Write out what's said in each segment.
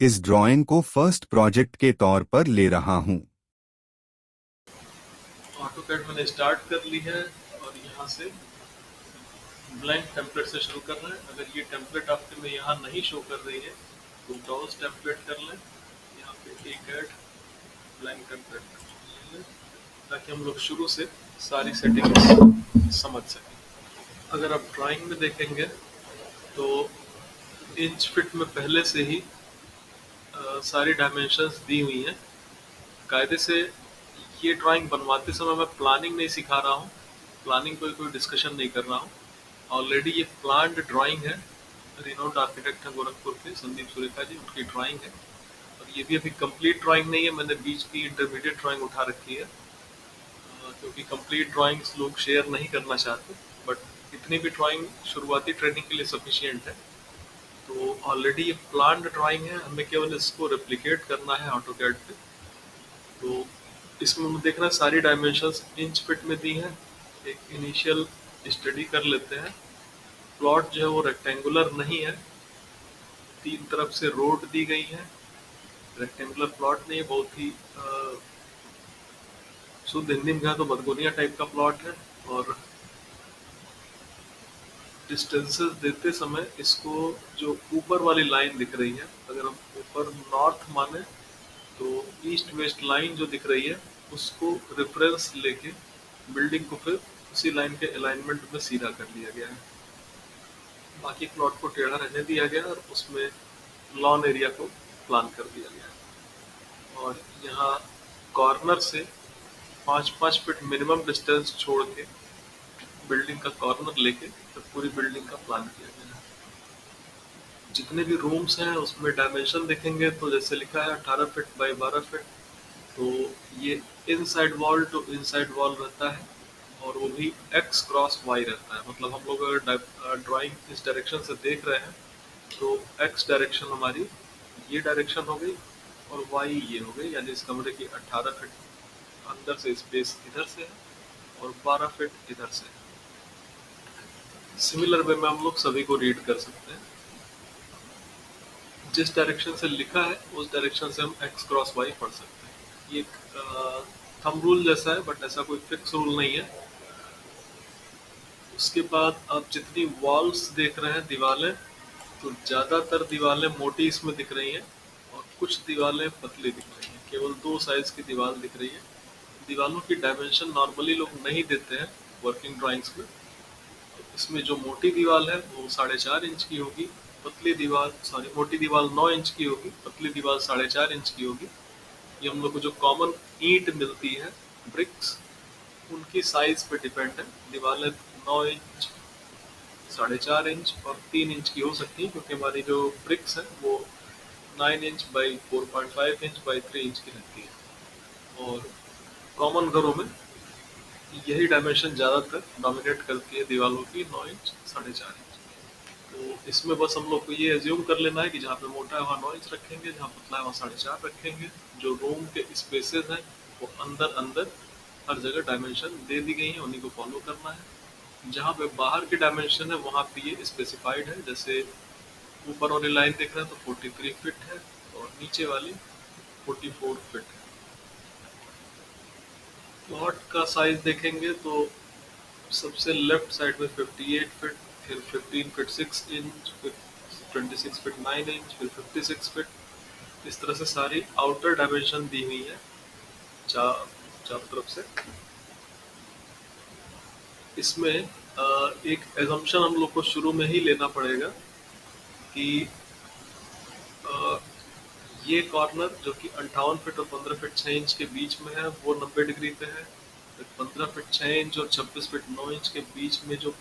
इस ड्राइंग को first project के तौर पर ले रहा हूँ। ऑटोकैड मैंने स्टार्ट कर ली है और यहाँ से ब्लैंक टेम्पलेट से शुरू करना है। अगर ये टेम्पलेट आपके में यहाँ नहीं शो कर रही है तो ब्राउज टेम्पलेट कर लें, यहाँ पे एक ऐड ब्लैंक टेम्पलेट कर लें ताकि हम लोग शुरू से सारी सेटिंग्स समझ सकें। अगर आप ड्राइंग में देखेंगे तो इंच फिट में पहले से ही सारी डायमेंशंस दी हुई हैं। कायदे से ये ड्राइंग बनवाते समय मैं प्लानिंग नहीं सिखा रहा हूँ, प्लानिंग कोई डिस्कशन नहीं कर रहा हूँ। ऑलरेडी ये प्लान्ड ड्राइंग है, रिनोड आर्किटेक्ट हैं गोरखपुर के संदीप सुरेखा जी, उनकी ड्राइंग है। और ये भी अभी कंप्लीट ड्राइंग नहीं है, मैंने बीच की इंटरमीडिएट ड्राइंग उठा रखी है क्योंकि कंप्लीट ड्राइंग्स लोग शेयर नहीं करना चाहते, बट इतनी भी ड्राइंग शुरुआती ट्रेनिंग के लिए सफिशियंट है। तो ऑलरेडी ये प्लान्ड ड्राइंग है, हमें केवल इसको रेप्लिकेट करना है ऑटोकैड पे। तो इसमें हम देखना सारी डायमेंशंस इंच फिट में दी हैं। एक इनिशियल स्टडी कर लेते हैं। प्लॉट जो है वो रेक्टेंगुलर नहीं है, तीन तरफ से रोड दी गई है। रेक्टेंगुलर प्लॉट नहीं है, बहुत ही शुद्ध हिंदी में कहा तो बदगोनिया टाइप का प्लॉट है। और डिस्टेंसेस देते समय इसको जो ऊपर वाली लाइन दिख रही है, अगर हम ऊपर नॉर्थ माने तो ईस्ट वेस्ट लाइन जो दिख रही है उसको रेफरेंस लेके बिल्डिंग को फिर उसी लाइन के अलाइनमेंट में सीधा कर लिया गया है। बाकी प्लॉट को टेढ़ा रहने दिया गया और उसमें लॉन एरिया को प्लान कर दिया गया है। और यहाँ कॉर्नर से 5-5 फीट मिनिमम डिस्टेंस छोड़ के बिल्डिंग का कॉर्नर लेके फिर पूरी बिल्डिंग का प्लान किया गया है। जितने भी रूम्स हैं उसमें डायमेंशन देखेंगे तो जैसे लिखा है 18 फीट बाई 12 फीट, तो ये inside wall to inside wall रहता है और वो भी एक्स क्रॉस वाई रहता है। मतलब हम लोग अगर ड्राइंग इस डायरेक्शन से देख रहे हैं तो एक्स डायरेक्शन हमारी ये डायरेक्शन हो गई और वाई ये हो गई, यानी इस कमरे की 18 फीट अंदर से स्पेस इधर से है और 12 फीट इधर से है। सिमिलर वे में हम लोग सभी को रीड कर सकते हैं। जिस डायरेक्शन से लिखा है उस डायरेक्शन से हम एक्स क्रॉस वाई पढ़ सकते हैं। ये थंब रूल जैसा है, बट ऐसा कोई फिक्स रूल नहीं है। उसके बाद आप जितनी वॉल्स देख रहे हैं, दीवारें, तो ज़्यादातर दीवारें मोटी इसमें दिख रही हैं और कुछ दीवारें पतली दिख रही हैं। केवल 2 साइज की दीवार दिख रही है। दीवारों की डायमेंशन नॉर्मली लोग नहीं देते हैं वर्किंग ड्राइंग्स में। तो इसमें जो मोटी दीवार है वो 4.5 इंच की होगी, मोटी दीवार 9 इंच की होगी, पतली दीवार 4.5 इंच की होगी। ये हम लोग को जो कॉमन ईंट मिलती है, ब्रिक्स, उनकी साइज पे डिपेंड है। दीवारें 9 इंच, 4.5 इंच और 3 इंच की हो सकती है, क्योंकि हमारी जो ब्रिक्स है वो 9 inch by 4.5 inch by 3 inch की रहती है। और कॉमन घरों में यही डायमेंशन ज़्यादातर डोमिनेट करती है दीवारों की, 9 इंच, 4.5 इंच। तो इसमें बस हम लोग को ये एज्यूम कर लेना है कि जहाँ पे मोटा है वहाँ 9 इंच रखेंगे, जहाँ पतला है वहाँ 4.5 रखेंगे। जो रूम के स्पेसेस हैं वो अंदर अंदर हर जगह डायमेंशन दे दी गई है, उन्हीं को फॉलो करना है। जहाँ पे बाहर की डायमेंशन है वहाँ पे ये स्पेसिफाइड है। जैसे ऊपर वाली लाइन देख रहे हैं तो 43 फीट है और नीचे वाली 44 फीट है। प्लॉट का साइज देखेंगे तो सबसे लेफ्ट साइड में 58 फीट, फिर 15 फीट 6 इंच, फिर 26 फीट 9 इंच, फिर 56 फीट। इस तरह से सारी आउटर डायमेंशन दी हुई है चारों तरफ से। इसमें एक एजम्पशन हम लोग को शुरू में ही लेना पड़ेगा कि ये कॉर्नर जो कि 58 फीट और 15 फीट 6 इंच के बीच में है वो 90 डिग्री पे है। फिर 15 फीट 6 इंच और 26 फीट 9 इंच के बीच में जो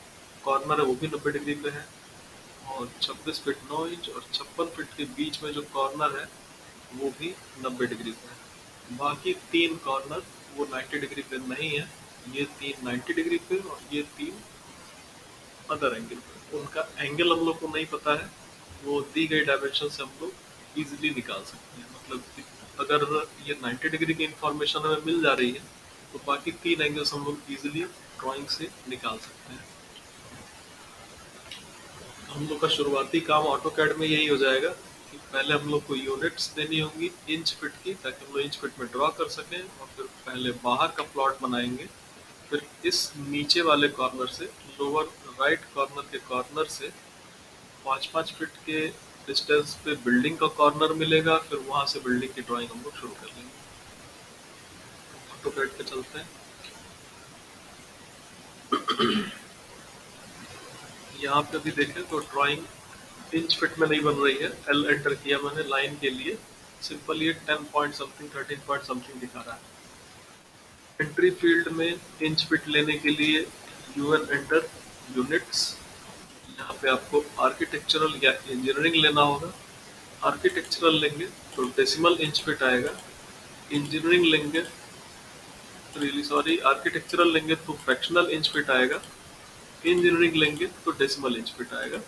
कॉर्नर है वो भी 90 डिग्री पे है। और 26 फीट 9 इंच और 56 फीट के बीच में जो कॉर्नर है वो भी 90 डिग्री पे है। बाकी 3 कॉर्नर वो 90 डिग्री पे नहीं है। ये 3 90 डिग्री पे और ये 3 अदर एंगल पे। उनका एंगल हम लोग को नहीं पता है, वो दी गई डायमेंशन से हम लोग इजीली निकाल सकते हैं। मतलब अगर ये 90 डिग्री की इंफॉर्मेशन हमें मिल जा रही है तो बाकी 3 एंगल्स हम लोग इजीली ड्राइंग से निकाल सकते हैं। हम लोग का शुरुआती काम ऑटोकैड में यही हो जाएगा कि पहले हम लोग को यूनिट्स देनी होंगी इंच फिट की, ताकि हम लोग इंच फिट में ड्रॉ कर सकें, और फिर पहले बाहर का प्लॉट बनाएंगे, फिर इस नीचे वाले कॉर्नर से, लोअर राइट कॉर्नर के कॉर्नर से 5-5 फीट के डिस्टेंस पे बिल्डिंग का कॉर्नर मिलेगा, फिर वहां से बिल्डिंग की ड्राइंग हम लोग शुरू कर लेंगे। ऑटोकैड पे चलते हैं। यहाँ पे भी देखें तो ड्राइंग इंच फिट में नहीं बन रही है, एल एंटर किया मैंने लाइन के लिए, सिंपल ये 10 पॉइंट समथिंग 13 पॉइंट समथिंग दिखा रहा है। एंट्री फील्ड में इंच फिट लेने के लिए यूएन एंटर यूनिट्स, यहाँ पे आपको आर्किटेक्चरल या इंजीनियरिंग लेना होगा। आर्किटेक्चरल लेंगे तो डेसिमल इंच फिट आएगा, इंजीनियरिंग लेंगे रियली सॉरी आर्किटेक्चरल लेंगे तो फ्रैक्शनल इंच फिट आएगा, इंजीनियरिंग लेंगे तो डेसिमल इंच फिट आएगा।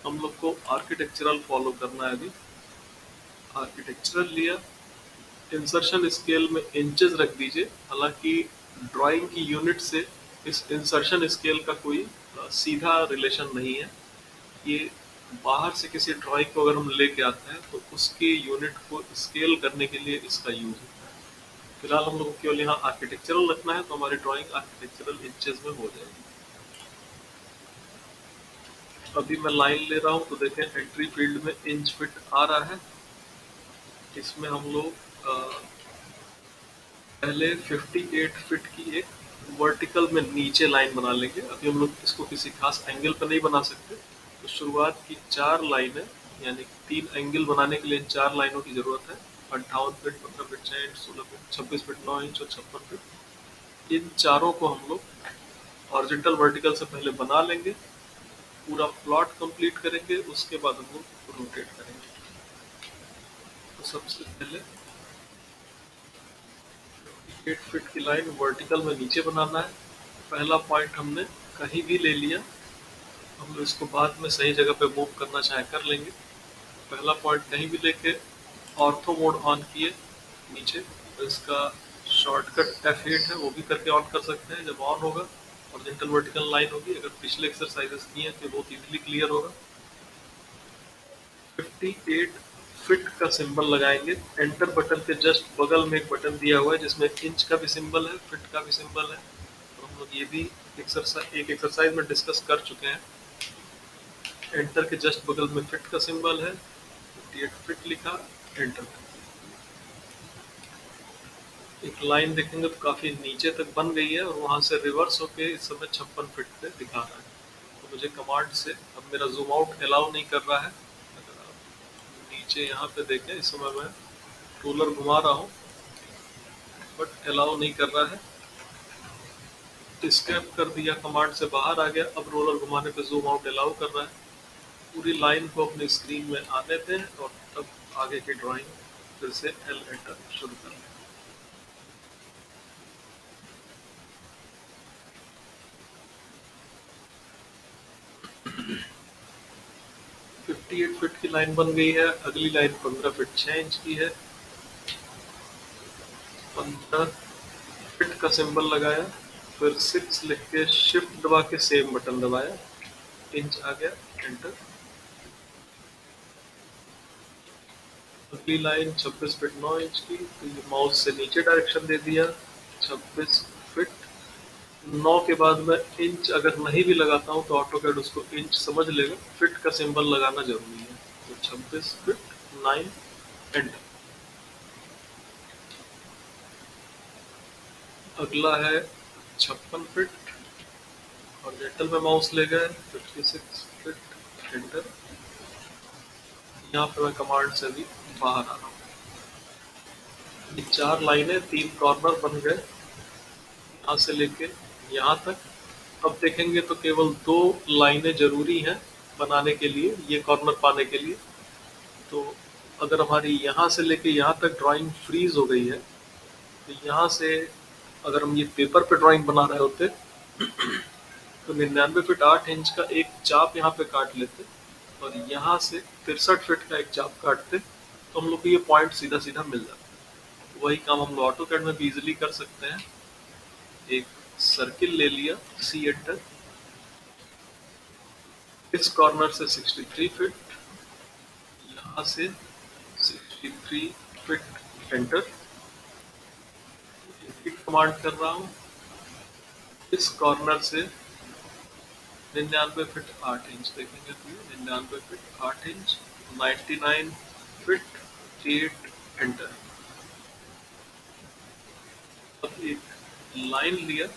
हम लोग को आर्किटेक्चरल फॉलो करना है अभी। आर्किटेक्चरल लिया, इंसर्शन स्केल में इंचेस रख दीजिए, हालांकि ड्राइंग की यूनिट से इस इंसर्शन स्केल का कोई सीधा रिलेशन नहीं है। ये बाहर से किसी ड्राइंग को अगर हम लेके आते हैं तो उसके यूनिट को स्केल करने के लिए इसका यूज होता है। फिलहाल हम लोग को केवल यहाँ आर्किटेक्चरल रखना है, तो हमारी ड्राइंग आर्किटेक्चरल इंचेस में हो जाएगी। अभी मैं लाइन ले रहा हूँ तो देखें एंट्री फील्ड में इंच फिट आ रहा है। इसमें हम लोग पहले 58 फीट की एक वर्टिकल में नीचे लाइन बना लेंगे। अभी हम लोग इसको किसी खास एंगल पर नहीं बना सकते, तो शुरुआत की 4 लाइनें, यानी 3 एंगल बनाने के लिए इन 4 लाइनों की जरूरत है। 58 feet, 15 feet 6 inch, 16 feet, 26 feet 9 inch और 56 फीट। इन चारों को हम लोग हॉरिजॉन्टल वर्टिकल से पहले बना लेंगे, पूरा प्लॉट कंप्लीट करेंगे, उसके बाद हम लोग रोटेट करेंगे। तो सबसे पहले 8 फीट की लाइन वर्टिकल में नीचे बनाना है। पहला पॉइंट हमने कहीं भी ले लिया, हम लोग इसको बाद में सही जगह पे मूव करना चाहे कर लेंगे। पहला पॉइंट कहीं भी लेके ऑर्थो मोड ऑन किए नीचे, तो इसका शॉर्टकट F8 है, वो भी करके ऑन कर सकते हैं। जब ऑन होगा हॉरिजॉन्टल वर्टिकल लाइन होगी। अगर पिछले एक्सरसाइजेस किए हैं तो बहुत इजीली क्लियर होगा। 58 फिट का सिंबल लगाएंगे, एंटर बटन के जस्ट बगल में एक बटन दिया हुआ है जिसमें इंच का भी सिंबल है, फिट का भी सिंबल है। तो हम लोग ये भी एक एक्सरसाइज में डिस्कस कर चुके हैं। एंटर के जस्ट बगल में फिट का सिंबल है, 58 फिट लिखा, एंटर। एक लाइन देखेंगे तो काफी नीचे तक बन गई है और वहां से रिवर्स होके इस समय 56 फीट पे दिखा रहा है। तो मुझे कमांड से अब मेरा जूम आउट अलाउ नहीं कर रहा है। अगर आप नीचे यहाँ पे देखें, इस समय मैं रूलर घुमा रहा हूँ बट अलाउ नहीं कर रहा है। स्केप कर दिया, कमांड से बाहर आ गया, अब रोलर घुमाने पे जूम आउट अलाउ कर रहा है। पूरी लाइन को अपनी स्क्रीन में आने दें और तब आगे की ड्राइंग फिर से एल एंटर शुरू कर लें। 58 फीट की लाइन बन गई है। अगली लाइन 15 फीट 6 इंच की है। 15 फीट का सिंबल लगाया, फिर 6 लिख के शिफ्ट दबा के सेम बटन दबाया, इंच आ गया, एंटर। अगली लाइन 26 फीट 9 इंच की, तो ये माउस से नीचे डायरेक्शन दे दिया। 26 फीट 9 के बाद मैं इंच अगर नहीं भी लगाता हूँ तो ऑटोकैड उसको इंच समझ लेगा, फिट का सिंबल लगाना जरूरी है। तो 26 फीट 9, एंटर। अगला है 56 फीट, हॉरिजॉन्टल में माउस ले गए, 56 फीट, एंटर। यहाँ पे मैं कमांड से भी बाहर आ रहा हूँ। ये 4 लाइनें, 3 कॉर्नर बन गए यहाँ से लेके यहाँ तक। अब देखेंगे तो केवल 2 लाइनें जरूरी हैं बनाने के लिए, ये कॉर्नर पाने के लिए। तो अगर हमारी यहाँ से लेके यहाँ तक ड्राइंग फ्रीज हो गई है, तो यहाँ से अगर हम ये पेपर पे ड्राइंग बना रहे होते तो 99 फीट 8 इंच का एक चाप यहाँ पे काट लेते और यहाँ से 63 फीट का एक चाप काटते, तो हम लोग को ये पॉइंट सीधा सीधा मिल जाता। वही काम हम लोग ऑटोकैड में भी इजीली कर सकते हैं। एक सर्किल ले लिया, सी एंटर। इस कॉर्नर से 63 फीट, यहाँ से 63 फिट एंटर, फिट कमांड कर रहा हूँ। इस कॉर्नर से 99 फिट 8 इंच देखेंगे तो 99 फिट 8 इंच 99 फिट 8 एंटर। अब एक लाइन लिया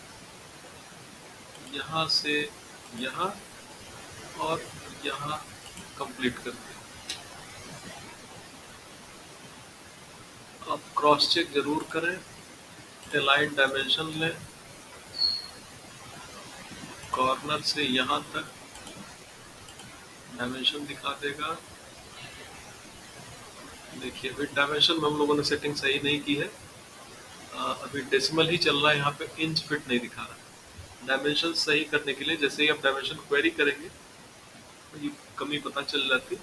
यहाँ से यहाँ और यहाँ कंप्लीट कर दिया। अब क्रॉस चेक जरूर करें, अलाइन डायमेंशन लें, कॉर्नर से यहाँ तक डायमेंशन दिखा देगा। देखिए अभी डायमेंशन में हम लोगों ने सेटिंग सही नहीं की है, अभी डेसिमल ही चल रहा है, यहाँ पे इंच फिट नहीं दिखा रहा। डायमेंशन सही करने के लिए जैसे ही आप डायमेंशन क्वेरी करेंगे तो ये कमी पता चल जाती।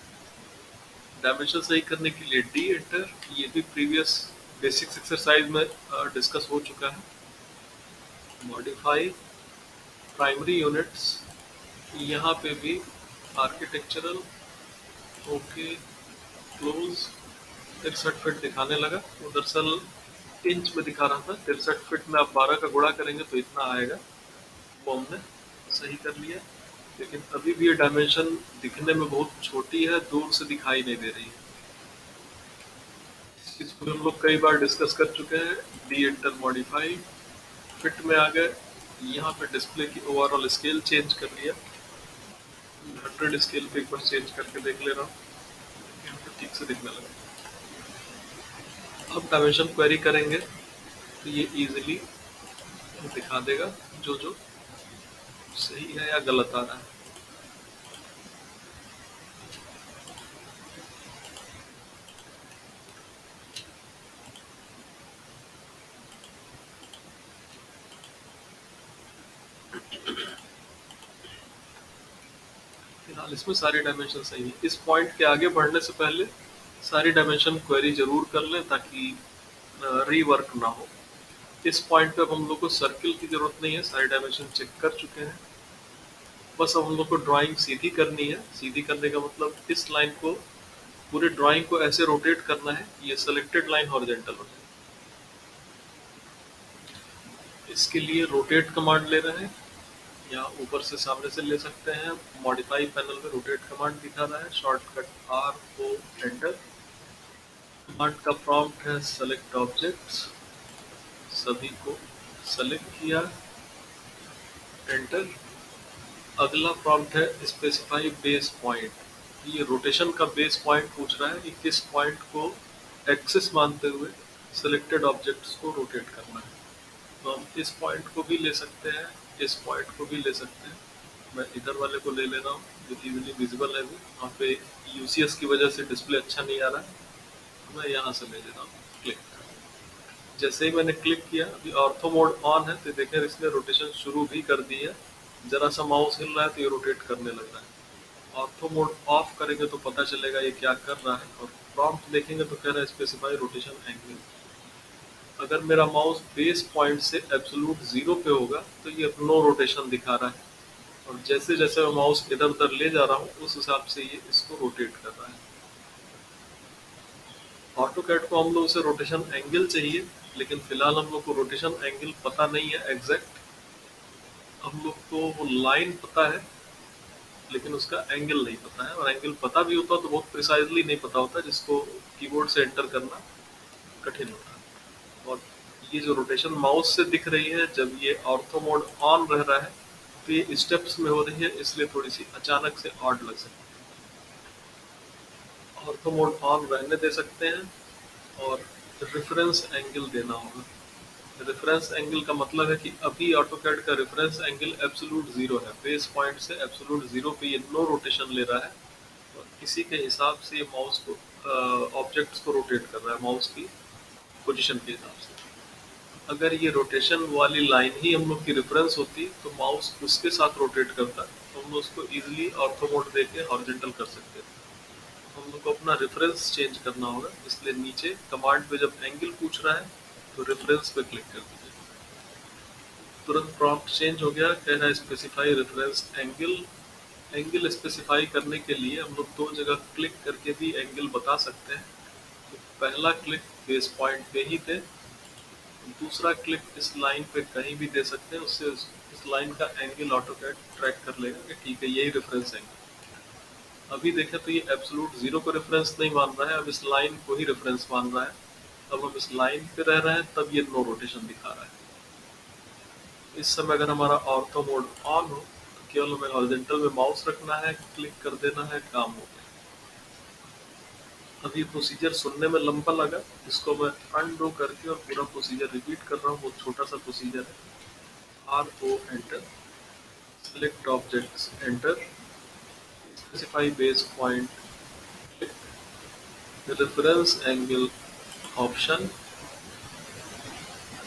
डायमेंशन सही करने के लिए डी एंटर, ये भी प्रीवियस बेसिक्स एक्सरसाइज में डिस्कस हो चुका है। मॉडिफाई प्राइमरी यूनिट्स, यहाँ पे भी आर्किटेक्चरल, ओके क्लोज, 63 फिट दिखाने लगा। वो दरअसल इंच में दिखा रहा था, 63 फिट में आप 12 का गुणा करेंगे तो इतना आएगा, वो हमने सही कर लिया। लेकिन अभी भी ये डायमेंशन दिखने में बहुत छोटी है, दूर से दिखाई नहीं दे रही है। इसको हम लोग कई बार डिस्कस कर चुके हैं। डी एंटर, मॉडिफाई, फिट में आ गए। यहाँ पे डिस्प्ले की ओवरऑल स्केल चेंज कर लिया, 100 स्केल पे एक बार चेंज करके देख ले रहा हूँ, यहाँ पे ठीक से दिखने लगा। अब डायमेंशन क्वेरी करेंगे तो ये इजीली दिखा देगा जो जो सही है या गलत आ रहा है। फिलहाल इसमें सारी डायमेंशन सही है। इस पॉइंट के आगे बढ़ने से पहले सारी डायमेंशन क्वेरी जरूर कर लें ताकि रीवर्क ना हो। इस पॉइंट पे अब हम लोग को सर्किल की जरूरत नहीं है, सारी डायमेंशन चेक कर चुके हैं। बस अब हम लोग को ड्राइंग सीधी करनी है। सीधी करने का मतलब इस लाइन को, पूरे ड्राइंग को ऐसे रोटेट करना है ये सेलेक्टेड लाइन हॉरिजॉन्टल हो जाए। इसके लिए रोटेट कमांड ले रहे हैं, या ऊपर से सामने से ले सकते हैं। मॉडिफाई पैनल में रोटेट कमांड दिखा रहा है, shortcut R O enter. Command का प्रॉम्प्ट है सेलेक्ट ऑब्जेक्ट्स, सभी को सेलेक्ट किया, एंटर। अगला प्रॉम्प्ट है स्पेसिफाई बेस पॉइंट, ये रोटेशन का बेस पॉइंट पूछ रहा है कि किस पॉइंट को एक्सिस मानते हुए सेलेक्टेड ऑब्जेक्ट्स को रोटेट करना है। तो हम इस पॉइंट को भी ले सकते हैं, इस पॉइंट को भी ले सकते हैं। मैं इधर वाले को ले रहा हूँ जो इजीली विजिबल है, वहाँ पे यूसीएस की वजह से डिस्प्ले अच्छा नहीं आ रहा है, तो मैं यहाँ से ले रहा हूँ, क्लिक। जैसे ही मैंने क्लिक किया, अभी ऑर्थो मोड ऑन है तो देखें इसने रोटेशन शुरू भी कर दी है। जरा सा माउस हिल रहा है तो ये रोटेट करने लग रहा है। ऑर्थो मोड ऑफ करेंगे तो पता चलेगा ये क्या कर रहा है, और प्रॉम्प्ट देखेंगे तो कह रहा है स्पेसिफाई रोटेशन एंगल। अगर मेरा माउस बेस पॉइंट से एब्सोल्यूट 0 पे होगा तो ये नो रोटेशन दिखा रहा है, और जैसे जैसे मैं माउस इधर उधर ले जा रहा हूँ उस हिसाब से ये इसको रोटेट कर रहा है। ऑटोकैड को हम लोग से रोटेशन एंगल चाहिए, लेकिन फिलहाल हम लोग को रोटेशन एंगल पता नहीं है एग्जैक्ट। हम लोग को वो लाइन पता है लेकिन उसका एंगल नहीं पता है, और एंगल पता भी होता तो बहुत प्रिसाइजली नहीं पता होता, जिसको कीबोर्ड से एंटर करना कठिन होता है। और ये जो रोटेशन माउस से दिख रही है, जब ये ऑर्थो मोड ऑन रह रहा है तो ये स्टेप्स में हो रही है, इसलिए थोड़ी सी अचानक से ऑड लग सकती है। ऑर्थो मोड ऑन रहने दे सकते हैं, और रेफरेंस एंगल देना होगा। रेफरेंस एंगल का मतलब है कि अभी ऑटोकैड का रेफरेंस एंगल एब्सोल्यूट 0 है, बेस पॉइंट से एब्सोल्यूट 0 पे ये नो रोटेशन ले रहा है, और इसी के हिसाब से ये माउस को ऑब्जेक्ट्स को रोटेट कर रहा है माउस की पोजीशन के हिसाब से। अगर ये रोटेशन वाली लाइन ही हम लोग की रेफरेंस होती तो माउस उसके साथ रोटेट करता, तो हम लोग उसको इजीली ऑर्थो मोड देके हॉरिजॉन्टल कर सकते थे। हम लोग को अपना रेफरेंस चेंज करना होगा, इसलिए नीचे कमांड पे जब एंगल पूछ रहा है तो रेफरेंस पे क्लिक कर दीजिए। तुरंत प्रॉम्प्ट चेंज हो गया, कह रहा है specify reference angle, angle specify करने के लिए हम लोग दो जगह क्लिक करके भी एंगल बता सकते हैं। तो पहला क्लिक बेस पॉइंट पे ही दे, दूसरा क्लिक इस लाइन पे कहीं भी दे सकते हैं, उससे इस लाइन का एंगल ऑटोकैड ट्रैक कर लेगा कि ठीक है यही रेफरेंस एंगल। अभी देखें तो ये एब्सोल्यूट जीरो को रेफरेंस नहीं मान रहा है, अब इस लाइन को ही रेफरेंस मान रहा है। अब हम इस लाइन पे रह रहे हैं तब ये नो रोटेशन दिखा रहा है। इस समय अगर हमारा ऑर्थो मोड ऑन हो तो केवल हमें हॉरिजॉन्टल में माउस रखना है, क्लिक कर देना है, काम हो गया। अब ये प्रोसीजर सुनने में लंबा लगा, इसको मैं अनडू करके और पूरा प्रोसीजर रिपीट कर रहा हूँ। बहुत छोटा सा प्रोसीजर है। R O enter, select objects enter, specify base point, reference angle option,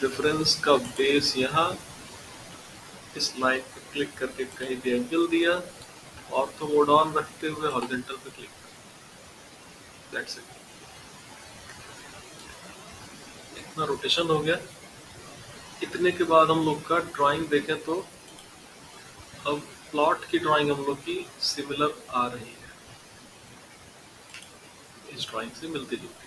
reference का बेस यहाँ, इस लाइन पे क्लिक करके कहीं भी एंगल दिया, ऑर्थो मोड ऑन रखते हुए हॉरिजॉन्टल पे क्लिक कर, दैट्स इट। इतना रोटेशन हो गया। इतने के बाद हम लोग का ड्राइंग देखें तो अब प्लॉट की ड्राइंग हम लोग की सिमिलर आ रही है, इस ड्राइंग से मिलती जुलती।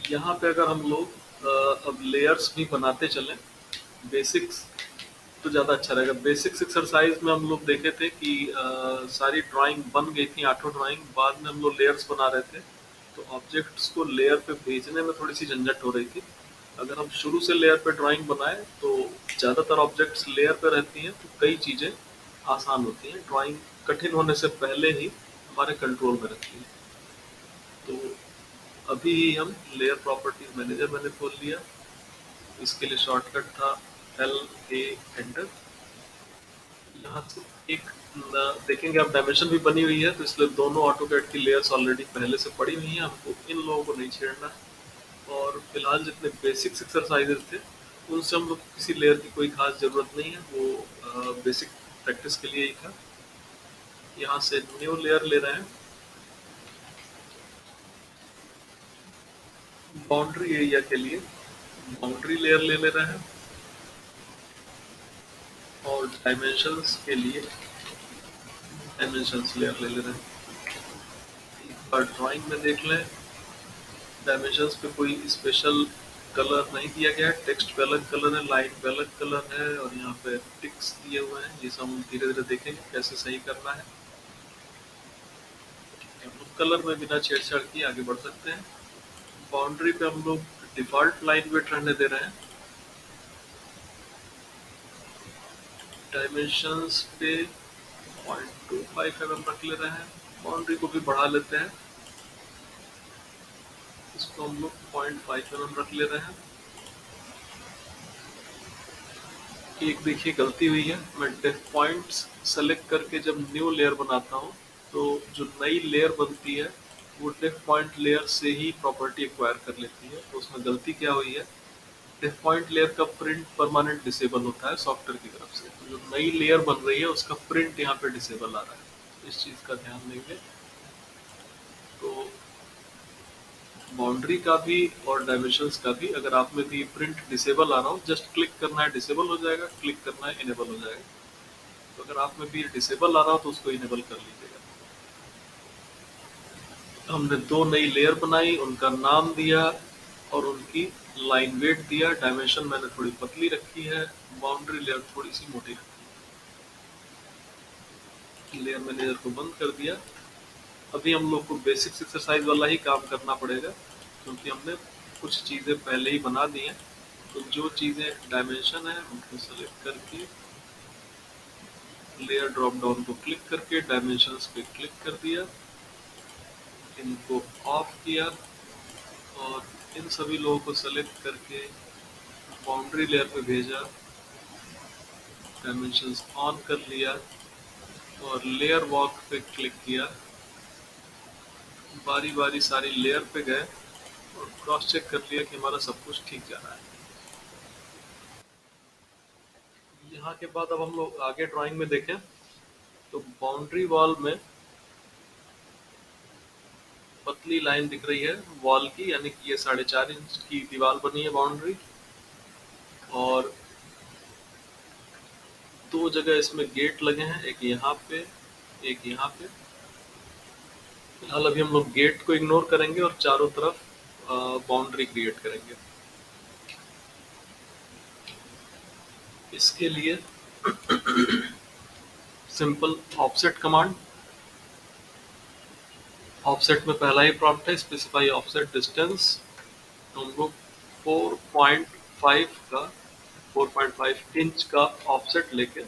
यहाँ पे अगर हम लोग अब लेयर्स भी बनाते चलें, बेसिक्स तो ज़्यादा अच्छा रहेगा। बेसिक्स एक्सरसाइज में हम लोग देखे थे कि सारी ड्राइंग बन गई थी, 8 ड्राइंग, बाद में हम लोग लेयर्स बना रहे थे, तो ऑब्जेक्ट्स को लेयर पे भेजने में थोड़ी सी झंझट हो रही थी। अगर हम शुरू से लेयर पे ड्राइंग बनाए तो ज़्यादातर ऑब्जेक्ट्स लेयर पे रहती हैं, तो कई चीज़ें आसान होती हैं, ड्राइंग कठिन होने से पहले ही हमारे कंट्रोल में रहती है। तो अभी ही हम लेयर प्रॉपर्टीज मैनेजर मैंने खोल लिया। इसके लिए शॉर्टकट था LA एंटर। यहाँ से एक देखेंगे आप डायमेंशन भी बनी हुई है, तो इसलिए दोनों ऑटोकैड की लेयर्स ऑलरेडी पहले से पड़ी हुई हैं, हमको इन लोगों को नहीं छेड़ना है। और फिलहाल जितने बेसिक्स एक्सरसाइजेज थे उनसे हम लोग किसी लेयर की कोई खास ज़रूरत नहीं है, वो बेसिक प्रैक्टिस के लिए ही था। यहाँ से न्यू लेयर ले रहे हैं, बाउंड्री एरिया के लिए बाउंड्री लेयर ले रहे हैं, और डायमेंशंस के लिए डायमेंशंस लेयर ले रहे हैं। एक बार ड्राइंग में देख लें, डायमेंशंस पे कोई स्पेशल कलर नहीं दिया गया है, टेक्स्ट पे अलग कलर है, लाइन पे अलग कलर है, और यहाँ पे टिक्स दिए हुए हैं। ये सब हम धीरे धीरे देखेंगे कैसे सही करना है। हम लोग कलर में बिना छेड़छाड़ किए आगे बढ़ सकते हैं। बाउंड्री पे हम लोग डिफॉल्ट लाइन वेट रहने दे रहे हैं। डायमेंशंस पे 0.25 mm रख ले रहे हैं। बाउंड्री को भी बढ़ा लेते हैं, इसको हम लोग 0.5 mm रख ले रहे हैं। एक देखिए गलती हुई है, मैं डेफ पॉइंट्स सेलेक्ट करके जब न्यू लेयर बनाता हूँ तो जो नई लेयर बनती है वो डेफ पॉइंट लेयर से ही प्रॉपर्टी एक्वायर कर लेती है। तो उसमें गलती क्या हुई है, डेफ पॉइंट लेयर का प्रिंट परमानेंट डिसेबल होता है सॉफ्टवेयर की तरफ से, तो जो नई लेयर बन रही है उसका प्रिंट यहाँ पे डिसेबल आ रहा है, इस चीज़ का ध्यान देंगे। तो बाउंड्री का भी और डायमेंशंस का भी, अगर आप में भी प्रिंट डिसेबल आ रहा हो, जस्ट क्लिक करना है डिसेबल हो जाएगा, क्लिक करना है इनेबल हो जाएगा। तो अगर आप में भी डिसेबल आ रहा हो तो उसको इनेबल कर लीजिएगा। हमने दो नई लेयर बनाई, उनका नाम दिया और उनकी लाइन वेट दिया। डायमेंशन मैंने थोड़ी पतली रखी है, बाउंड्री लेयर थोड़ी सी मोटी रखी। लेयर मैनेजर को बंद कर दिया। अभी हम लोग को बेसिक्स एक्सरसाइज वाला ही काम करना पड़ेगा, क्योंकि हमने कुछ चीज़ें पहले ही बना दी हैं। तो जो चीज़ें डायमेंशन है उनको सेलेक्ट करके लेयर ड्रॉप डाउन को क्लिक करके डायमेंशंस पे क्लिक कर दिया, इनको ऑफ किया, और इन सभी लोगों को सेलेक्ट करके बाउंड्री लेयर पे भेजा, डायमेंशंस ऑन कर लिया और लेयर वॉक पे क्लिक किया। बारी बारी सारी लेयर पे गए और क्रॉस चेक कर लिया कि हमारा सब कुछ ठीक जा रहा है। यहाँ के बाद अब हम लोग आगे ड्राइंग में देखें तो बाउंड्री वॉल में पतली लाइन दिख रही है वॉल की, यानी कि ये 4.5 इंच की दीवार बनी है बाउंड्री, और 2 जगह इसमें गेट लगे हैं, एक यहाँ पे एक यहाँ पे। फिलहाल अभी हम लोग गेट को इग्नोर करेंगे और चारों तरफ बाउंड्री क्रिएट करेंगे। इसके लिए सिंपल ऑफसेट कमांड, ऑफसेट में पहला ही प्रॉम्प्ट है स्पेसिफाई ऑफसेट डिस्टेंस, तो हम लोग 4.5 इंच का ऑफसेट लेके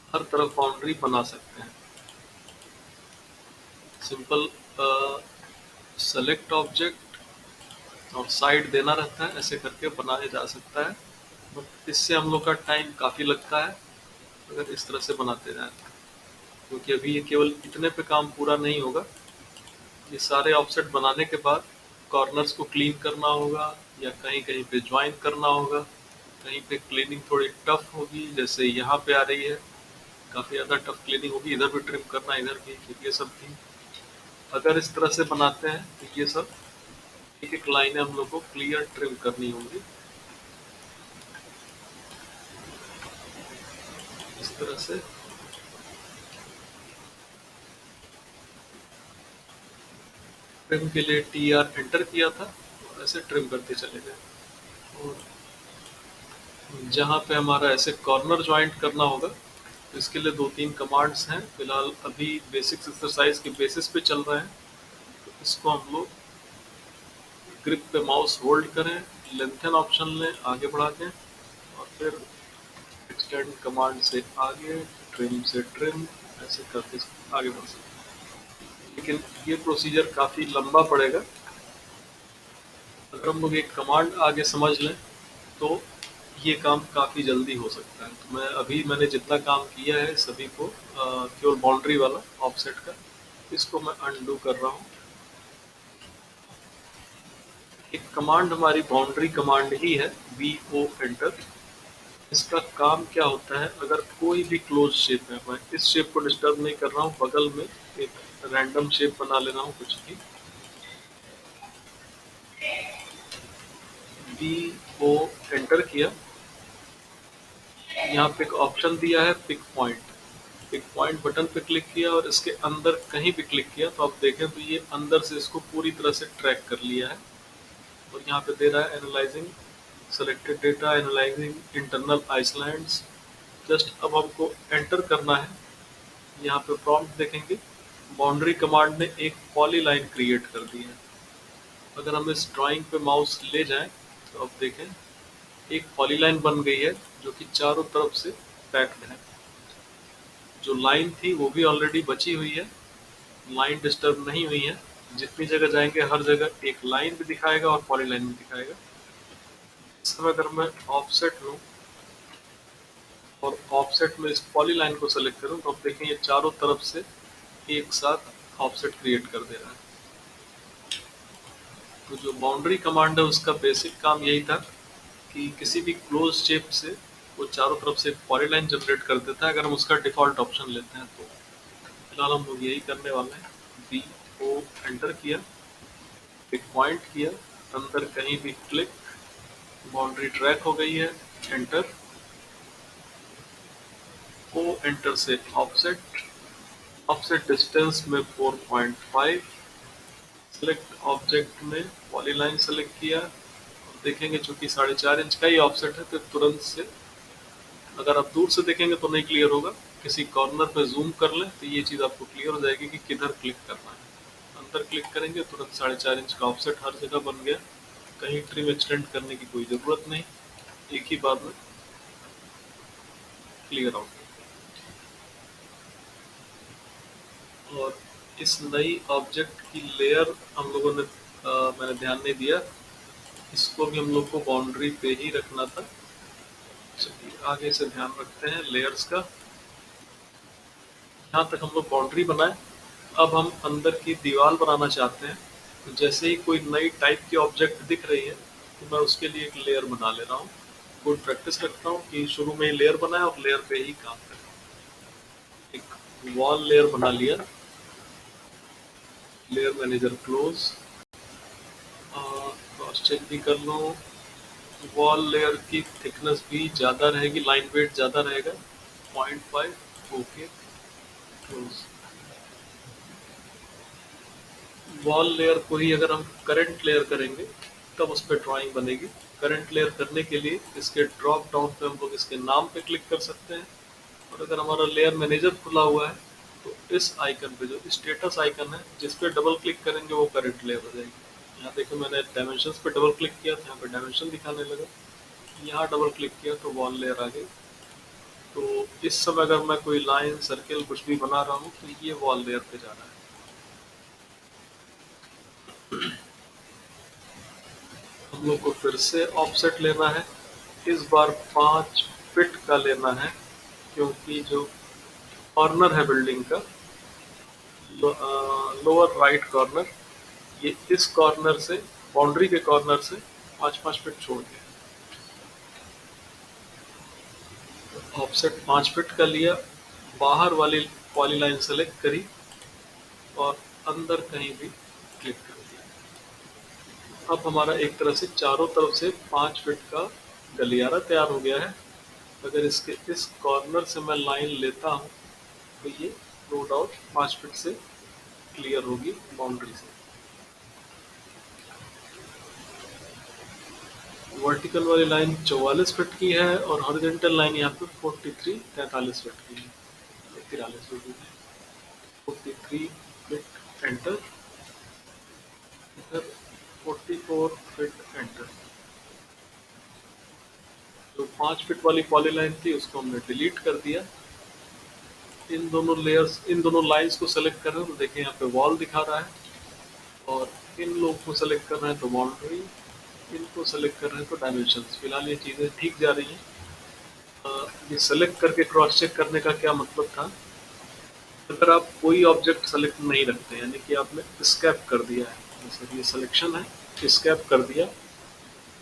हर तरफ बाउंड्री बना सकते हैं। सिंपल सेलेक्ट ऑब्जेक्ट और साइड देना रहता है, ऐसे करके बनाया जा सकता है, बट इससे हम लोग का टाइम काफ़ी लगता है अगर इस तरह से बनाते जाएं, क्योंकि अभी ये केवल इतने पे काम पूरा नहीं होगा। ये सारे ऑफसेट बनाने के बाद कॉर्नर्स को क्लीन करना होगा या कहीं कहीं पे ज्वाइन करना होगा। कहीं पे क्लीनिंग थोड़ी टफ होगी, जैसे यहाँ पे आ रही है, काफ़ी ज़्यादा टफ क्लीनिंग होगी, इधर भी ट्रिम करना, इधर भी, ये सब भी। अगर इस तरह से बनाते हैं तो ये सब एक एक लाइनें हम लोग को क्लियर ट्रिम करनी होंगी, इस तरह से। ट्रिम के लिए TR एंटर किया था, और ऐसे ट्रिम करते चले गए। और जहाँ पे हमारा ऐसे कॉर्नर ज्वाइंट करना होगा, तो इसके लिए 2-3 कमांड्स हैं। फिलहाल अभी बेसिक्स एक्सरसाइज के बेसिस पे चल रहे हैं, तो इसको हम लोग ग्रिप पे माउस होल्ड करें, लेंथन ऑप्शन लें आगे बढ़ा के, और फिर एक्सटेंड कमांड से आगे, ट्रिम से ट्रिम, ऐसे करके आगे बढ़ सकते हैं। लेकिन ये प्रोसीजर काफ़ी लंबा पड़ेगा। अगर हम लोग एक कमांड आगे समझ लें तो ये काम काफ़ी जल्दी हो सकता है। तो मैंने जितना काम किया है सभी को, केवल बाउंड्री वाला ऑफसेट का, इसको मैं अनडू कर रहा हूँ। एक कमांड हमारी बाउंड्री कमांड ही है, VO एंटर। इसका काम क्या होता है, अगर कोई भी क्लोज शेप है, मैं इस शेप को डिस्टर्ब नहीं कर रहा हूँ, बगल में एक रैंडम शेप बना ले रहा हूँ कुछ भी, VO एंटर किया। यहाँ पे एक ऑप्शन दिया है pick point, pick point button पे क्लिक किया और इसके अंदर कहीं भी क्लिक किया, तो आप देखें तो ये अंदर से इसको पूरी तरह से ट्रैक कर लिया है। और यहाँ पे दे रहा है analysing selected data, analysing internal islands. Just अब हमको एंटर करना है। यहाँ पे प्रॉम्प्ट देखेंगे, बाउंड्री कमांड ने एक पॉली लाइन क्रिएट कर दी है। अगर हम इस ड्राइंग पे माउस ले जाएं तो अब देखें एक पॉलीलाइन बन गई है जो कि चारों तरफ से पैक्ड है। जो लाइन थी वो भी ऑलरेडी बची हुई है, लाइन डिस्टर्ब नहीं हुई है। जितनी जगह जाएंगे हर जगह एक लाइन भी दिखाएगा और पॉलीलाइन भी दिखाएगा। इस समय अगर मैं ऑफसेट लूँ और ऑफसेट में इस पॉलीलाइन को सेलेक्ट करूँ तो अब देखें ये चारों तरफ से एक साथ ऑफसेट क्रिएट कर दे रहा है। तो जो बाउंड्री कमांड है उसका बेसिक काम यही था कि किसी भी क्लोज शेप से वो चारों तरफ से पॉलीलाइन जनरेट कर देता है, अगर हम उसका डिफ़ॉल्ट ऑप्शन लेते हैं तो। फिलहाल हम लोग यही करने वाले हैं। VO एंटर किया, एक पॉइंट किया, अंदर कहीं भी क्लिक, बाउंड्री ट्रैक हो गई है, एंटर। O एंटर से ऑफसेट, ऑफसेट डिस्टेंस में 4.5, सेलेक्ट ऑब्जेक्ट में पॉलीलाइन सेलेक्ट किया। देखेंगे चूंकि 4.5 इंच का ही ऑफसेट है तो तुरंत से, अगर आप दूर से देखेंगे तो नहीं क्लियर होगा, किसी कॉर्नर पे जूम कर लें तो ये चीज़ आपको क्लियर हो जाएगी कि किधर क्लिक करना है। अंदर क्लिक करेंगे तुरंत 4.5 इंच का ऑफसेट हर जगह बन गया, कहीं ट्रिम एक्सटेंड करने की कोई ज़रूरत नहीं, एक ही बार में क्लियर आउट। और इस नई ऑब्जेक्ट की लेयर हम लोगों ने मैंने ध्यान नहीं दिया, इसको भी हम लोग को बाउंड्री पे ही रखना था। चलिए आगे से ध्यान रखते हैं लेयर्स का। यहाँ तक हम लोग बाउंड्री बनाए। अब हम अंदर की दीवार बनाना चाहते हैं, तो जैसे ही कोई नई टाइप की ऑब्जेक्ट दिख रही है तो मैं उसके लिए एक लेयर बना ले रहा हूँ। गुड प्रैक्टिस रखता हूँ कि शुरू में ही लेयर बनाए और लेयर पे ही काम करें। एक वॉल लेयर बना लिया, layer manager close, cross check भी कर लो। वॉल लेयर की थिकनेस भी ज़्यादा रहेगी, लाइन वेट ज़्यादा रहेगा, 0.5, ओके क्लोज। वॉल लेयर को ही अगर हम करंट लेयर करेंगे तब उस पर ड्राइंग बनेगी। करंट लेयर करने के लिए इसके ड्रॉप डाउन पे हम लोग इसके नाम पे क्लिक कर सकते हैं, और अगर हमारा लेयर मैनेजर खुला हुआ है तो इस आइकन पे जो स्टेटस आइकन है जिस पे डबल क्लिक करेंगे वो करंट लेयर हो जाएगी। यहाँ देखो मैंने डायमेंशंस पे डबल क्लिक किया तो यहाँ पे डायमेंशन दिखाने लगा, यहाँ डबल क्लिक किया तो वॉल लेयर आ गई। तो इस समय अगर मैं कोई लाइन सर्किल कुछ भी बना रहा हूँ तो ये वॉल लेयर पे जा रहा है। हम लोग को फिर से ऑफसेट लेना है, इस बार 5 फीट का लेना है, क्योंकि जो कॉर्नर है बिल्डिंग का, लोअर राइट कॉर्नर, ये इस कॉर्नर से, बाउंड्री के कॉर्नर से 5-5 फीट छोड़ के ऑफसेट 5 फीट का लिया, बाहर वाली पॉलीलाइन सेलेक्ट करी और अंदर कहीं भी क्लिक कर दिया। अब हमारा एक तरह से चारों तरफ से 5 फीट का गलियारा तैयार हो गया है। अगर इसके इस कॉर्नर से मैं लाइन लेता हूँ तो ये नो डाउट 5 फीट से क्लियर होगी बाउंड्री से। वर्टिकल वाली लाइन 44 फीट की है और हॉरिजॉन्टल लाइन यहाँ पे 43-43 फीट की है, 43 फीट की है। 43 फीट एंटर, इधर 44 फीट एंटर। जो 5 फीट वाली पॉली लाइन थी उसको हमने डिलीट कर दिया। इन दोनों लेयर्स, इन दोनों लाइंस को सेलेक्ट कर रहे हैं तो देखिए यहाँ पे वॉल दिखा रहा है, और इन लोग को सेलेक्ट कर रहे हैं तो बाउंड्री, इनको सेलेक्ट कर रहे हैं तो डायमेंशंस। फिलहाल ये चीज़ें ठीक जा रही हैं। ये सेलेक्ट करके क्रॉस चेक करने का क्या मतलब था, अगर आप कोई ऑब्जेक्ट सेलेक्ट नहीं रखते यानी कि आपने स्कैप कर दिया है, जैसे ये सिलेक्शन है, स्कैप कर दिया,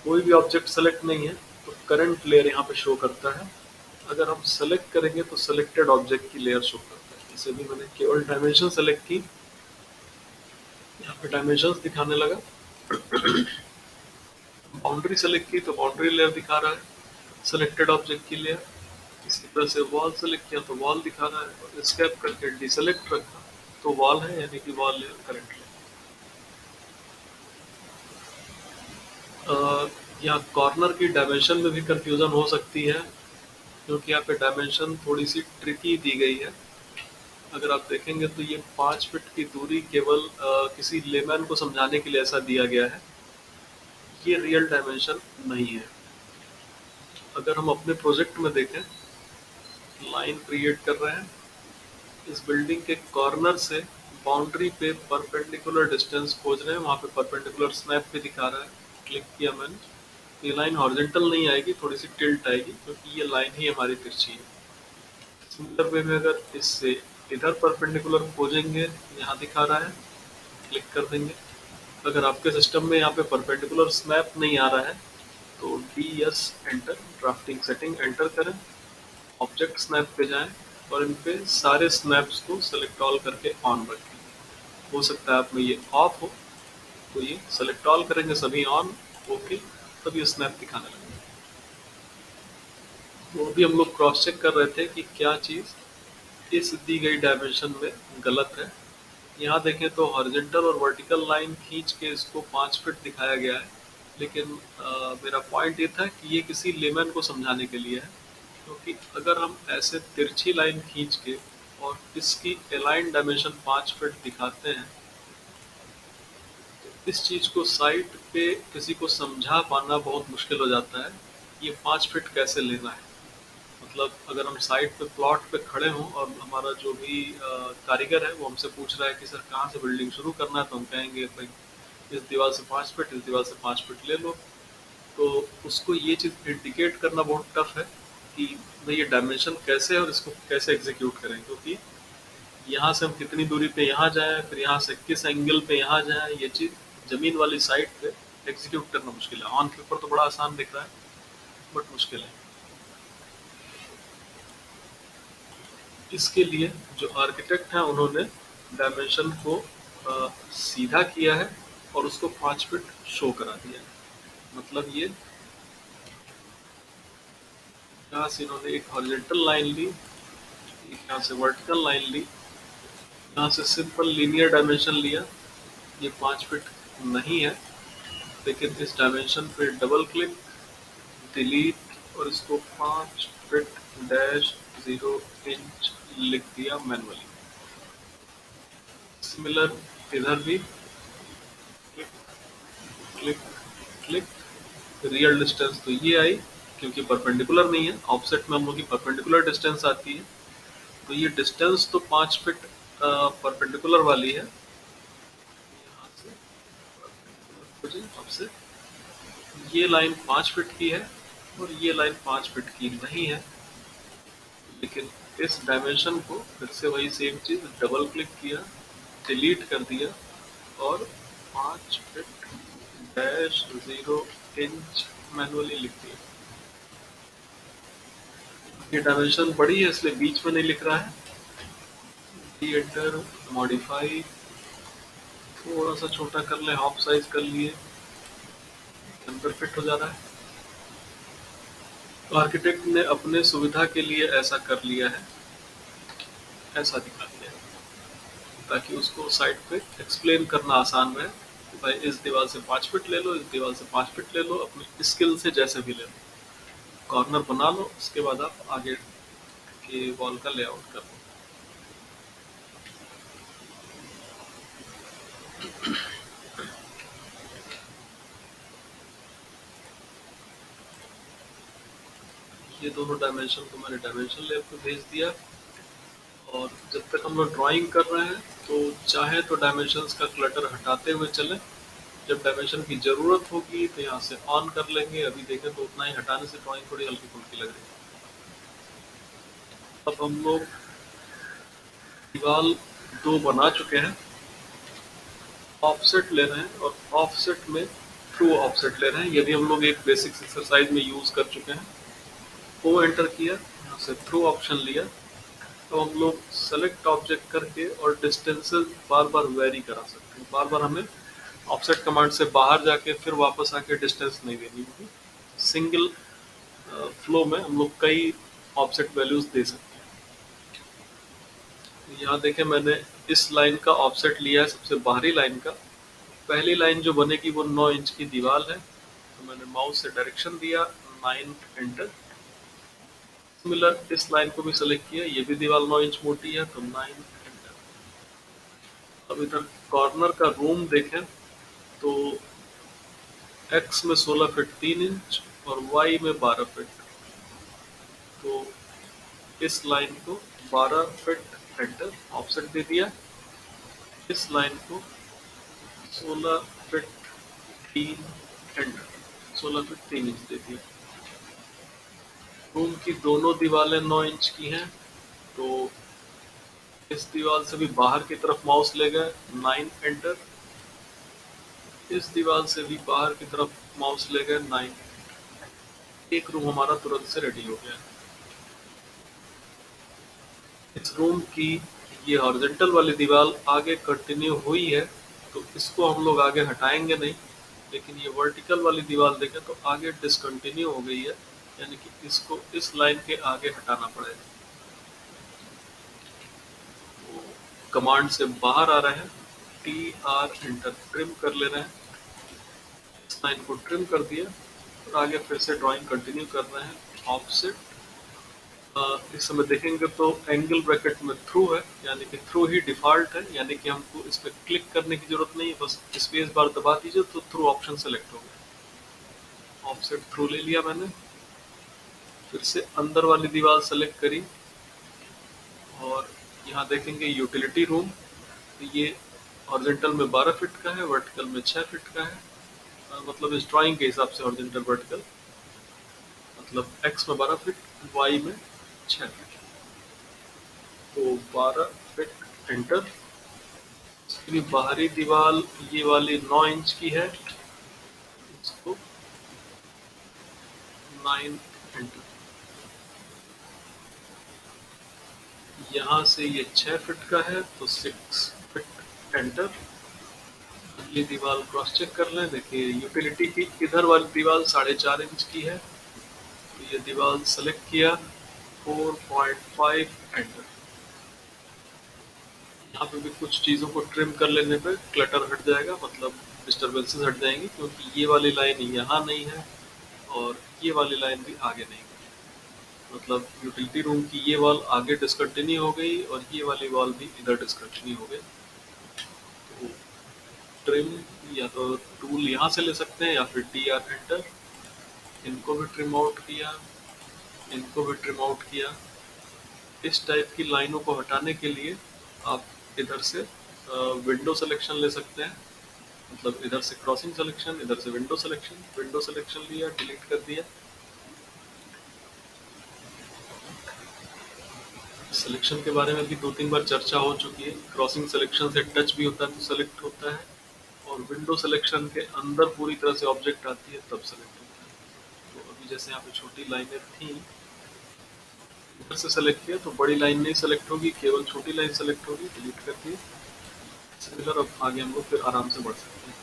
कोई भी ऑब्जेक्ट सेलेक्ट नहीं है तो करंट लेयर यहाँ पे शो करता है। अगर हम सेलेक्ट करेंगे तो सेलेक्टेड ऑब्जेक्ट की लेयर शो करता है। जैसे भी मैंने केवल डायमेंशन सेलेक्ट की, यहाँ पे डायमेंशंस दिखाने लगा। बाउंड्री सेलेक्ट की तो बाउंड्री लेयर दिखा रहा है सेलेक्टेड ऑब्जेक्ट की लेयर। इसी तरह से वॉल सेलेक्ट किया तो वॉल दिखा रहा है, और स्कैप करके डिसेलेक्ट रखा तो वॉल है, यानी कि वॉल लेयर करंट लेयर। यहाँ कॉर्नर की डायमेंशन में भी कंफ्यूजन हो सकती है, क्योंकि यहाँ पे डायमेंशन थोड़ी सी ट्रिकी दी गई है। अगर आप देखेंगे तो ये 5 फीट की दूरी केवल किसी लेमैन को समझाने के लिए ऐसा दिया गया है, ये रियल डायमेंशन नहीं है। अगर हम अपने प्रोजेक्ट में देखें, लाइन क्रिएट कर रहे हैं, इस बिल्डिंग के कॉर्नर से बाउंड्री पे परपेंडिकुलर डिस्टेंस खोज रहे हैं, वहाँ पे परपेंडिकुलर स्नैप भी दिखा रहा है, क्लिक किया मैंने, तो ये लाइन हॉरिजॉन्टल नहीं आएगी, थोड़ी सी टिल्ट आएगी, क्योंकि ये लाइन ही हमारी तिरछी है। सिमिलर वे में अगर इससे इधर परपेंडिकुलर खोजेंगे, यहाँ दिखा रहा है, क्लिक कर देंगे। अगर आपके सिस्टम में यहाँ पे परपेंडिकुलर स्नैप नहीं आ रहा है तो DS enter, drafting setting enter करें, ऑब्जेक्ट स्नैप पे जाएं और इन पे सारे स्नैप्स को सेलेक्ट ऑल करके ऑन रखें। हो सकता है आप में ये ऑफ हो, तो ये सेलेक्ट ऑल करेंगे सभी ऑन, ओके, तब ये स्नैप दिखाने लगेगा। तो अभी हम लोग क्रॉस चेक कर रहे थे कि क्या चीज़ इस दी गई डायमेंशन में गलत है। यहाँ देखें तो हॉरिजॉन्टल और वर्टिकल लाइन खींच के इसको 5 फीट दिखाया गया है, लेकिन मेरा पॉइंट ये था कि ये किसी लेमैन को समझाने के लिए है, क्योंकि अगर हम ऐसे तिरछी लाइन खींच के और इसकी अलाइन डायमेंशन 5 फीट दिखाते हैं, तो इस चीज़ को साइट पे किसी को समझा पाना बहुत मुश्किल हो जाता है, ये 5 फीट कैसे लेना है। मतलब अगर हम साइट पे प्लॉट पे खड़े हों और हमारा जो भी कारीगर है वो हमसे पूछ रहा है कि सर कहाँ से बिल्डिंग शुरू करना है, तो हम कहेंगे भाई इस दीवार से 5 फीट, इस दीवार से 5 फीट ले लो। तो उसको ये चीज़ इंडिकेट करना बहुत टफ है कि भाई ये डायमेंशन कैसे है और इसको कैसे एग्जीक्यूट करें, क्योंकि यहाँ से हम कितनी दूरी पे यहाँ जाएँ, फिर यहाँ से किस एंगल पे यहाँ जाएँ, ये चीज़ ज़मीन वाली साइट पे एग्जीक्यूट करना मुश्किल है। ऑन पेपर तो बड़ा आसान दिख रहा है, बट मुश्किल है। इसके लिए जो आर्किटेक्ट हैं उन्होंने डायमेंशन को सीधा किया है और उसको 5 फीट शो करा दिया है। मतलब ये यहाँ से इन्होंने एक हॉरिजॉन्टल लाइन ली, एक यहाँ से वर्टिकल लाइन ली, यहाँ से सिंपल लीनियर डायमेंशन लिया। ये 5 फीट नहीं है, लेकिन इस डायमेंशन पे डबल क्लिक, डिलीट और इसको 5 फीट डैश 0 इंच लिख दिया मैनुअली। सिमिलर इधर भी click click click, real distance तो ये आई क्योंकि परपेंडिकुलर नहीं है, ऑफसेट में हम लोग की परपेंडिकुलर डिस्टेंस आती है, तो ये डिस्टेंस तो 5 फीट परपेंडिकुलर वाली है। यहाँ से ऑफसेट ये लाइन 5 फीट की है और ये लाइन 5 फीट की नहीं है, लेकिन इस डायमेंशन को फिर से वही सेम चीज डबल क्लिक किया, डिलीट कर दिया और 5 फीट डैश 0 इंच मैनुअली लिख दिया। ये डायमेंशन बड़ी है इसलिए बीच में नहीं लिख रहा है। एंटर, मॉडिफाई, थोड़ा सा छोटा कर ले, हाफ साइज कर लिए, अंदर फिट हो जा रहा है। तो आर्किटेक्ट ने अपने सुविधा के लिए ऐसा कर लिया है, ऐसा दिखा दिया है, ताकि उसको साइड पे एक्सप्लेन करना आसान रहे कि भाई इस दीवार से 5 फीट ले लो, इस दीवार से 5 फीट ले लो, अपनी स्किल से जैसे भी ले लो, कॉर्नर बना लो, उसके बाद आप आगे के वॉल का लेआउट कर लो। ये दोनों डायमेंशन को मैंने डायमेंशन लैब पे भेज दिया, और जब तक हम लोग ड्राइंग कर रहे हैं तो चाहे तो डायमेंशंस का क्लटर हटाते हुए चलें, जब डायमेंशन की ज़रूरत होगी तो यहाँ से ऑन कर लेंगे। अभी देखें तो उतना ही हटाने से ड्राइंग थोड़ी हल्की फुल्की लग रही है। अब हम लोग दीवार 2 बना चुके हैं, ऑफसेट ले रहे हैं और ऑफसेट में थ्रू ऑफसेट ले रहे हैं। यदि हम लोग एक बेसिक्स एक्सरसाइज में यूज़ कर चुके हैं, वो एंटर किया, यहाँ से थ्रू ऑप्शन लिया, तो हम लोग सेलेक्ट ऑब्जेक्ट करके और डिस्टेंसेस बार बार वेरी करा सकते हैं। बार बार हमें ऑफसेट कमांड से बाहर जाके फिर वापस आके डिस्टेंस नहीं देनी होगी। सिंगल फ्लो में हम लोग कई ऑफसेट वैल्यूज दे सकते हैं। यहाँ देखें, मैंने इस लाइन का ऑफसेट लिया है, सबसे बाहरी लाइन का। पहली लाइन जो बनेगी वो 9 इंच की दीवार है, तो मैंने माउस से डायरेक्शन दिया, 9 एंटर। सिमिलर इस लाइन को भी सेलेक्ट किया, ये भी दीवार 9 इंच मोटी है, तो 9 एंटर। अब इधर कॉर्नर का रूम देखें तो एक्स में 16 फीट 3 इंच और वाई में 12 फीट, तो इस लाइन को 12 फीट एंटर, ऑफसेट दे दिया। इस लाइन को 16 फीट 3 एंटर, 16 फीट 3 इंच दे दिया। रूम की दोनों दीवारें 9 इंच की हैं, तो इस दीवार से भी बाहर की तरफ माउस ले गए, 9 एंटर। इस दीवार से भी बाहर की तरफ माउस ले गए, 9। एक रूम हमारा तुरंत से रेडी हो गया। इस रूम की ये हॉरिजॉन्टल वाली दीवार आगे कंटिन्यू हुई है, तो इसको हम लोग आगे हटाएंगे नहीं, लेकिन ये वर्टिकल वाली दीवार देखें तो आगे डिसकंटिन्यू हो गई है, यानी कि इसको इस लाइन के आगे हटाना पड़ेगा। कमांड से बाहर आ रहे हैं, TR एंटर, ट्रिम कर ले रहे हैं। इस लाइन को ट्रिम कर दिया और आगे फिर से ड्राइंग कंटिन्यू कर रहे हैं। ऑफसेट इस समय देखेंगे तो एंगल ब्रैकेट में थ्रू है, यानी कि थ्रू ही डिफॉल्ट है, यानी कि हमको इस पर क्लिक करने की जरूरत नहीं है, बस स्पेस बार दबा दीजिए तो थ्रू ऑप्शन सेलेक्ट हो गया। ऑफसेट थ्रू ले लिया मैंने, फिर से अंदर वाली दीवार सेलेक्ट करी और यहाँ देखेंगे यूटिलिटी रूम, ये हॉरिजॉन्टल में 12 फीट का है, वर्टिकल में 6 फीट का है। मतलब इस ड्राइंग के हिसाब से हॉरिजॉन्टल वर्टिकल, मतलब एक्स में 12 फीट, वाई में 6 फीट, तो 12 फीट एंटर। इसकी बाहरी दीवार ये वाली 9 इंच की है, इसको 9 एंटर। यहाँ से ये 6 फीट का है, तो 6 फीट एंटर। ये दीवार क्रॉस चेक कर लें। देखिए यूटिलिटी की इधर वाली दीवार 4.5 इंच की है, तो ये दीवार सेलेक्ट किया, 4.5 एंटर। यहाँ पे भी कुछ चीज़ों को ट्रिम कर लेने पे क्लटर हट जाएगा, मतलब डिस्टर्बेंसेस हट जाएंगी, क्योंकि ये वाली लाइन यहाँ नहीं है और ये वाली लाइन भी आगे नहीं है। मतलब यूटिलिटी रूम की ये वॉल आगे डिसकंटिन्यू हो गई और ये वाली वॉल भी इधर डिसकंटिन्यू हो गई। तो ट्रिम या तो टूल यहाँ से ले सकते हैं या फिर TR एंटर। इनको भी ट्रिम आउट किया, इनको भी ट्रिम आउट किया। इस टाइप की लाइनों को हटाने के लिए आप इधर से विंडो सिलेक्शन ले सकते हैं, मतलब इधर से क्रॉसिंग सिलेक्शन, इधर से विंडो सिलेक्शन लिया, डिलीट कर दिया। सिलेक्शन के बारे में भी 2-3 बार चर्चा हो चुकी है। क्रॉसिंग सिलेक्शन से टच भी होता है तो सेलेक्ट होता है, और विंडो सिलेक्शन के अंदर पूरी तरह से ऑब्जेक्ट आती है तब सेलेक्ट होता है। तो अभी जैसे यहाँ पे छोटी लाइनें थी, इधर से सेलेक्ट किया तो बड़ी लाइन नहीं सेलेक्ट होगी, केवल छोटी लाइन सेलेक्ट होगी, डिलीट कर दी। सिमिलर अब आगे हम लोग फिर आराम से बढ़ सकते हैं।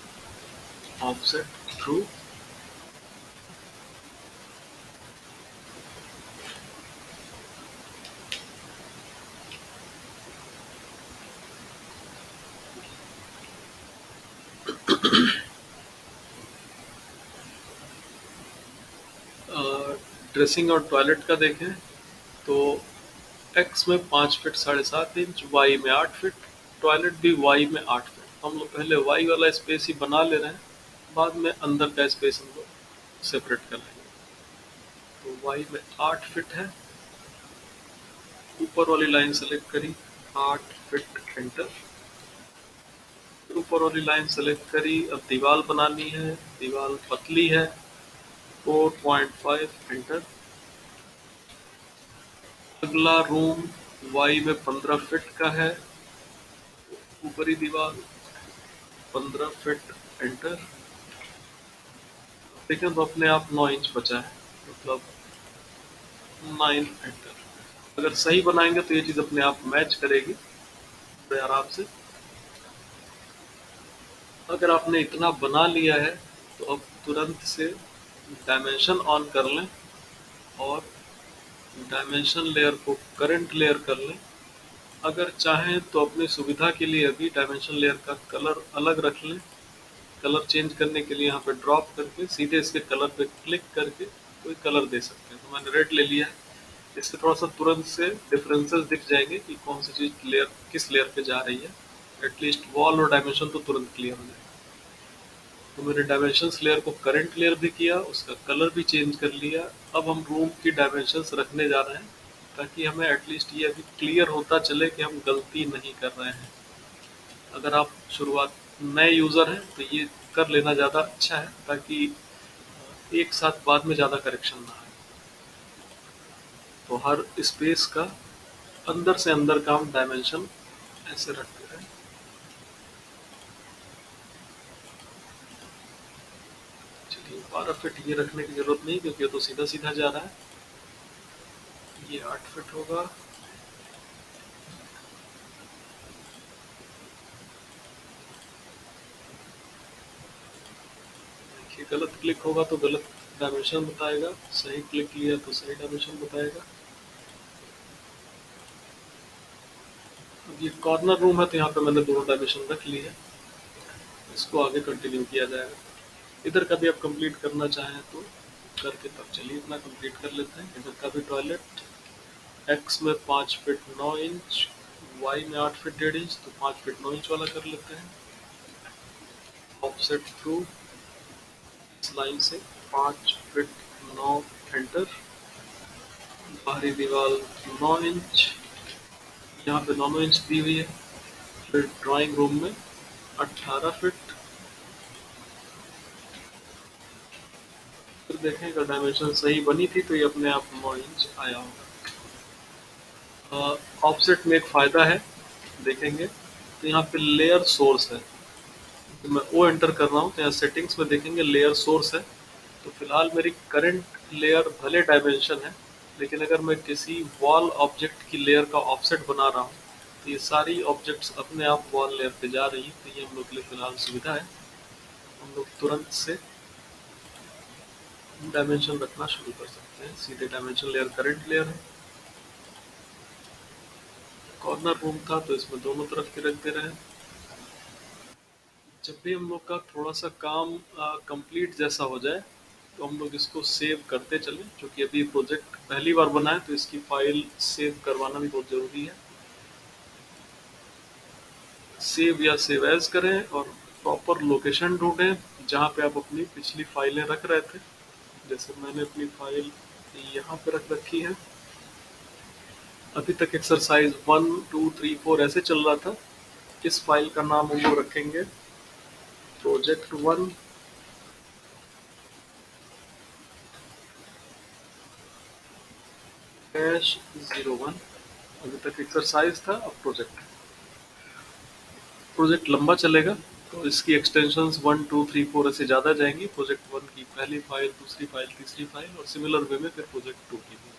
ऑफसेट थ्रू, ड्रेसिंग और टॉयलेट का देखें तो एक्स में 5 फीट 7.5 इंच, वाई में 8 फीट, टॉयलेट भी वाई में 8 फीट। हम लोग पहले वाई वाला स्पेस ही बना ले रहे हैं, बाद में अंदर का स्पेस हम लोग सेपरेट कर लेंगे। तो वाई में 8 फीट है, ऊपर वाली लाइन सेलेक्ट करी, 8 फीट एंटर। ऊपर वाली लाइन सेलेक्ट करी, अब दीवार बनानी है, दीवार पतली है, 4.5 एंटर। अगला रूम वाई में 15 फीट का है, ऊपरी दीवार 15 फीट एंटर। देखें तो अपने आप 9 इंच बचा है, मतलब 9 एंटर। अगर सही बनाएंगे तो ये चीज़ अपने आप मैच करेगी बड़े आराम से। अगर आपने इतना बना लिया है तो अब तुरंत से डायमेंशन ऑन कर लें और डायमेंशन लेयर को करंट लेयर कर लें। अगर चाहें तो अपनी सुविधा के लिए अभी डायमेंशन लेयर का कलर अलग रख लें। कलर चेंज करने के लिए यहाँ पे ड्रॉप करके सीधे इसके कलर पे क्लिक करके कोई कलर दे सकते हैं। तो मैंने रेड ले लिया है, इससे थोड़ा सा तुरंत से डिफरेंसेस दिख जाएंगे कि कौन सी चीज़ लेयर किस लेयर पे जा रही है। एटलीस्ट वॉल और डायमेंशन तो तुरंत क्लियर हो जाएगा। तो मैंने डायमेंशंस लेयर को करंट लेयर भी किया, उसका कलर भी चेंज कर लिया। अब हम रूम की डायमेंशंस रखने जा रहे हैं ताकि हमें एटलीस्ट ये अभी क्लियर होता चले कि हम गलती नहीं कर रहे हैं। अगर आप शुरुआत नए यूज़र हैं तो ये कर लेना ज़्यादा अच्छा है, ताकि एक साथ बाद में ज़्यादा करेक्शन ना आए। तो हर स्पेस का अंदर से अंदर का हम डायमेंशन ऐसे रखते हैं। चलिए 12 फीट ये रखने की ज़रूरत नहीं, क्योंकि ये तो सीधा सीधा जा रहा है। ये 8 फीट होगा। देखिए गलत क्लिक होगा तो गलत डायमेंशन बताएगा, सही क्लिक किया तो सही डायमेंशन बताएगा। अब ये कॉर्नर रूम है तो यहाँ पे मैंने दोनों डायमेंशन रख ली है, इसको आगे कंटिन्यू किया जाएगा। इधर का भी आप कंप्लीट करना चाहें तो करके तब चलिए इतना कंप्लीट कर लेते हैं। इधर का भी टॉयलेट एक्स में 5 फीट 9 इंच, वाई में 8 फीट 1.5 इंच, तो 5 फीट 9 इंच वाला कर लेते हैं। ऑफसेट थ्रू इस लाइन से 5 फीट 9 एंटर। बाहरी दीवार 9 इंच, यहाँ पे 9 इंच दी हुई है। फिर ड्राइंग रूम में 18 फीट। फिर देखें अगर डायमेंशन सही बनी थी तो ये अपने आप 9 इंच आया होगा। ऑफसेट में एक फ़ायदा है, देखेंगे तो यहाँ पे लेयर सोर्स है। तो मैं ओ एंटर कर रहा हूँ तो यहाँ सेटिंग्स में देखेंगे लेयर सोर्स है। तो फिलहाल मेरी करंट लेयर भले डायमेंशन है, लेकिन अगर मैं किसी वॉल ऑब्जेक्ट की लेयर का ऑफसेट बना रहा हूँ तो ये सारी ऑब्जेक्ट्स अपने आप वॉल लेयर पे जा रही है। तो ये हम लोग के लिए फिलहाल सुविधा है। हम लोग तुरंत से डायमेंशन रखना शुरू कर सकते हैं। सीधे डायमेंशन लेयर करंट लेयर है, कॉर्नर रूम था तो इसमें दोनों तरफ के रख दे रहे हैं। जब भी हम लोग का थोड़ा सा काम कंप्लीट जैसा हो जाए तो हम लोग इसको सेव करते चलें, क्योंकि अभी प्रोजेक्ट पहली बार बना है तो इसकी फाइल सेव करवाना भी बहुत ज़रूरी है। सेव या सेव एज करें और प्रॉपर लोकेशन ढूंढें जहाँ पे आप अपनी पिछली फाइलें रख रहे थे। जैसे मैंने अपनी फाइल यहाँ पे रख रखी है। अभी तक एक्सरसाइज 1, 2, 3, 4 ऐसे चल रहा था। इस फाइल का नाम हम लोग रखेंगे प्रोजेक्ट 1 -01। अभी तक एक्सरसाइज था, अब प्रोजेक्ट लंबा चलेगा तो इसकी एक्सटेंशंस 1, 2, 3, 4 ऐसे ज़्यादा जाएंगी। प्रोजेक्ट 1 की पहली फाइल, दूसरी फाइल, तीसरी फाइल और सिमिलर वे में फिर प्रोजेक्ट 2 की भी।